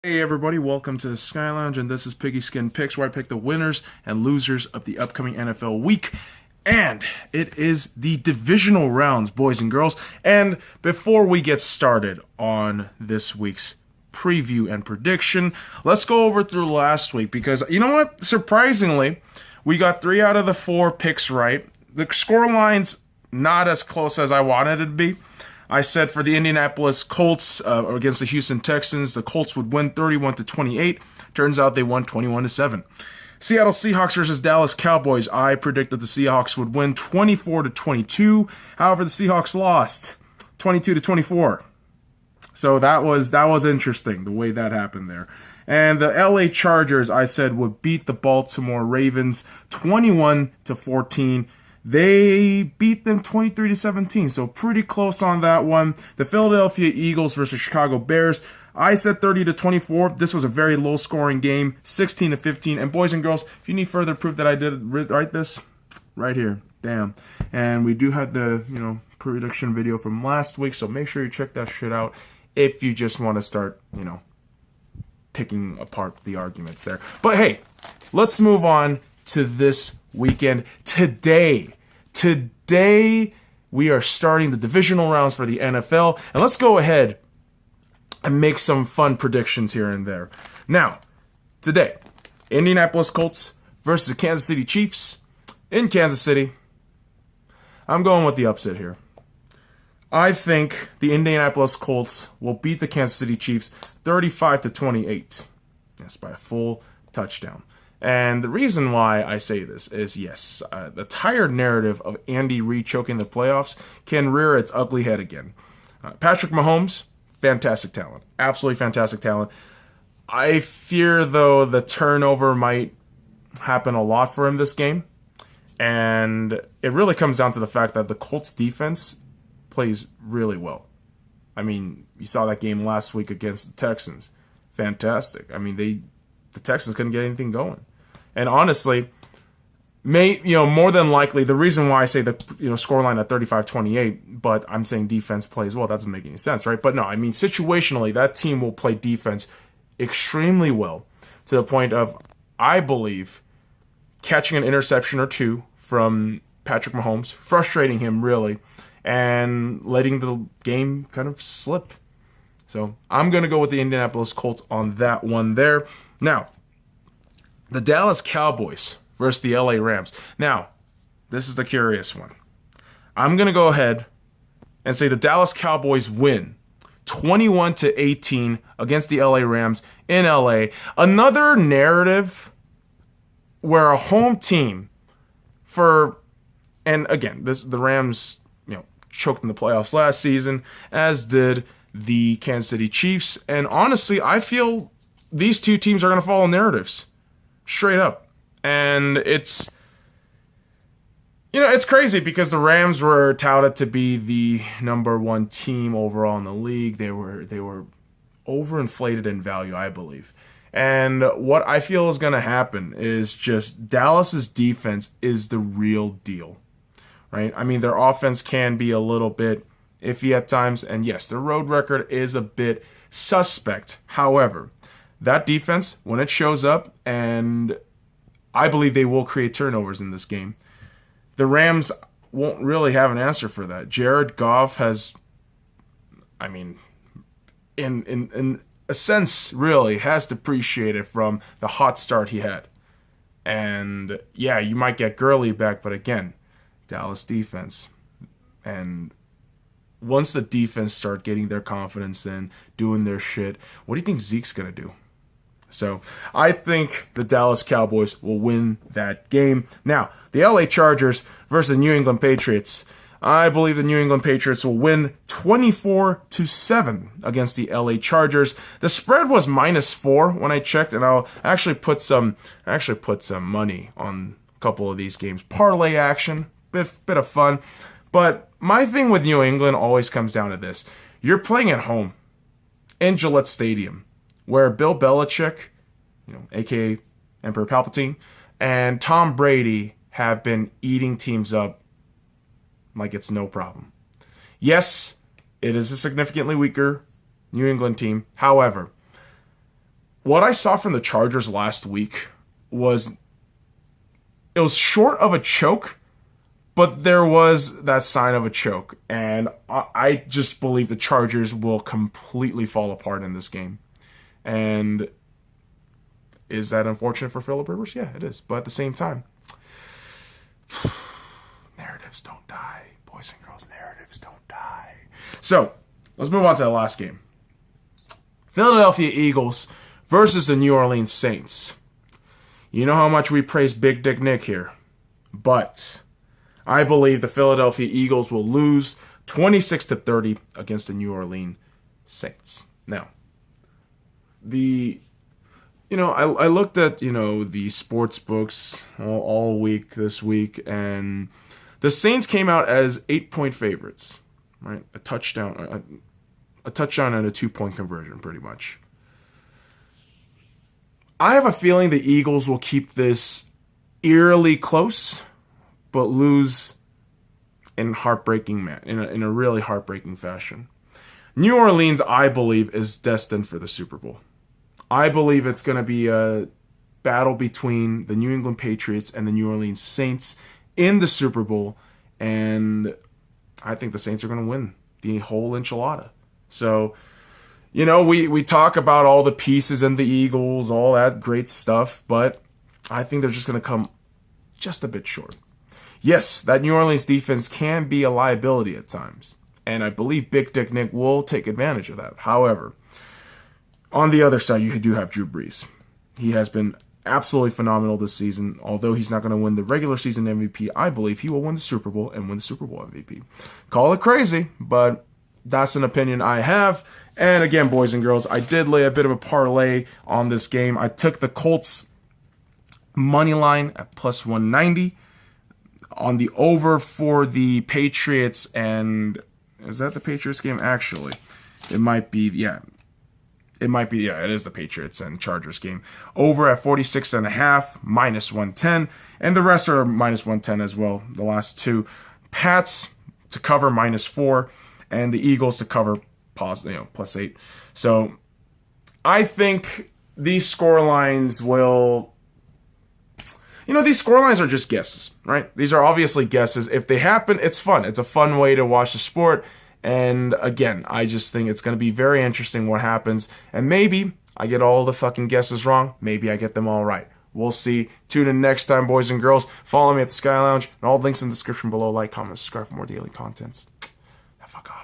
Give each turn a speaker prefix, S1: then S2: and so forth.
S1: Hey everybody, welcome to the SkyLounge, and this is Piggyskin Picks, where I pick the winners and losers of the upcoming NFL week. And it is the divisional rounds, boys and girls. And before we get started on this week's preview and prediction, let's go over through last week, because you know what? Surprisingly, we got 3 out of the 4 picks right. The score line's not as close as I wanted it to be. I said for the Indianapolis Colts against the Houston Texans, the Colts would win 31-28. Turns out they won 21-7. Seattle Seahawks versus Dallas Cowboys. I predicted the Seahawks would win 24-22. However, the Seahawks lost 22-24. So that was interesting, the way that happened there. And the LA Chargers, I said, would beat the Baltimore Ravens 21-14. They beat them 23-17, so pretty close on that one. The Philadelphia Eagles versus Chicago Bears. I said 30-24. This was a very low-scoring game, 16-15. And boys and girls, if you need further proof that I did write this, right here, damn. And we do have the prediction video from last week, so make sure you check that shit out if you just want to start picking apart the arguments there. But hey, let's move on to this weekend. Today we are starting the divisional rounds for the NFL, and let's go ahead and make some fun predictions here and there. Now, today, Indianapolis Colts versus the Kansas City Chiefs in Kansas City. I'm going with the upset here. I think the Indianapolis Colts will beat the Kansas City Chiefs 35-28. Yes, by a full touchdown. And the reason why I say this is, yes, the tired narrative of Andy Reid choking the playoffs can rear its ugly head again. Patrick Mahomes, fantastic talent. Absolutely fantastic talent. I fear, though, the turnover might happen a lot for him this game. And it really comes down to the fact that the Colts defense plays really well. I mean, you saw that game last week against the Texans. Fantastic. I mean, the Texans couldn't get anything going. And honestly, more than likely, the reason why I say the scoreline at 35-28, but I'm saying defense plays well, that doesn't make any sense, right? But no, I mean, situationally, that team will play defense extremely well, to the point of, I believe, catching an interception or two from Patrick Mahomes, frustrating him really, and letting the game kind of slip. So I'm going to go with the Indianapolis Colts on that one there. Now, the Dallas Cowboys versus the LA Rams. Now, this is the curious one. I'm going to go ahead and say the Dallas Cowboys win 21-18 against the LA Rams in LA. Another narrative where a home team and again, the Rams, choked in the playoffs last season, as did the Kansas City Chiefs. And honestly, I feel these two teams are going to follow narratives. Straight up. And it's crazy because the Rams were touted to be the number 1 team overall in the league. They were overinflated in value, I believe. And what I feel is going to happen is just Dallas's defense is the real deal. Right? I mean, their offense can be a little bit iffy at times, and yes, their road record is a bit suspect. However, that defense, when it shows up, and I believe they will create turnovers in this game, the Rams won't really have an answer for that. Jared Goff has, in a sense, really has depreciated from the hot start he had. And yeah, you might get Gurley back, but again, Dallas defense. And once the defense start getting their confidence in, doing their shit, what do you think Zeke's going to do? So I think the Dallas Cowboys will win that game. Now, the LA Chargers versus the New England Patriots. I believe the New England Patriots will win 24-7 against the LA Chargers. The spread was -4 when I checked, and I'll actually put some money on a couple of these games. Parlay action, bit of fun. But my thing with New England always comes down to this. You're playing at home in Gillette Stadium, where Bill Belichick, a.k.a. Emperor Palpatine, and Tom Brady have been eating teams up like it's no problem. Yes, it is a significantly weaker New England team. However, what I saw from the Chargers last week was short of a choke, but there was that sign of a choke. And I just believe the Chargers will completely fall apart in this game. And is that unfortunate for Phillip Rivers? Yeah, it is. But at the same time, narratives don't die. Boys and girls, narratives don't die. So, let's move on to the last game. Philadelphia Eagles versus the New Orleans Saints. You know how much we praise Big Dick Nick here. But I believe the Philadelphia Eagles will lose 26-30 against the New Orleans Saints. Now, I looked at, the sports books all week this week, and the Saints came out as 8-point favorites, right? A touchdown and a 2-point conversion, pretty much. I have a feeling the Eagles will keep this eerily close, but lose in a really heartbreaking fashion. New Orleans, I believe, is destined for the Super Bowl. I believe it's going to be a battle between the New England Patriots and the New Orleans Saints in the Super Bowl, and I think the Saints are going to win the whole enchilada. So, we talk about all the pieces and the Eagles, all that great stuff, but I think they're just going to come just a bit short. Yes, that New Orleans defense can be a liability at times, and I believe Big Dick Nick will take advantage of that. However, on the other side, you do have Drew Brees. He has been absolutely phenomenal this season. Although he's not going to win the regular season MVP, I believe he will win the Super Bowl and win the Super Bowl MVP. Call it crazy, but that's an opinion I have. And again, boys and girls, I did lay a bit of a parlay on this game. I took the Colts money line at plus 190 on the over for the Patriots. And is that the Patriots game? Actually, it might be, yeah. It is the Patriots and Chargers game. Over at 46.5, minus 110. And the rest are minus 110 as well. The last two. Pats to cover minus 4. And the Eagles to cover plus 8. So I think these score lines will... these score lines are just guesses, right? These are obviously guesses. If they happen, it's fun. It's a fun way to watch the sport. And again, I just think it's going to be very interesting what happens. And maybe I get all the fucking guesses wrong. Maybe I get them all right. We'll see. Tune in next time, boys and girls. Follow me at the Sky Lounge. And all links in the description below. Like, comment, subscribe for more daily contents. Now fuck off.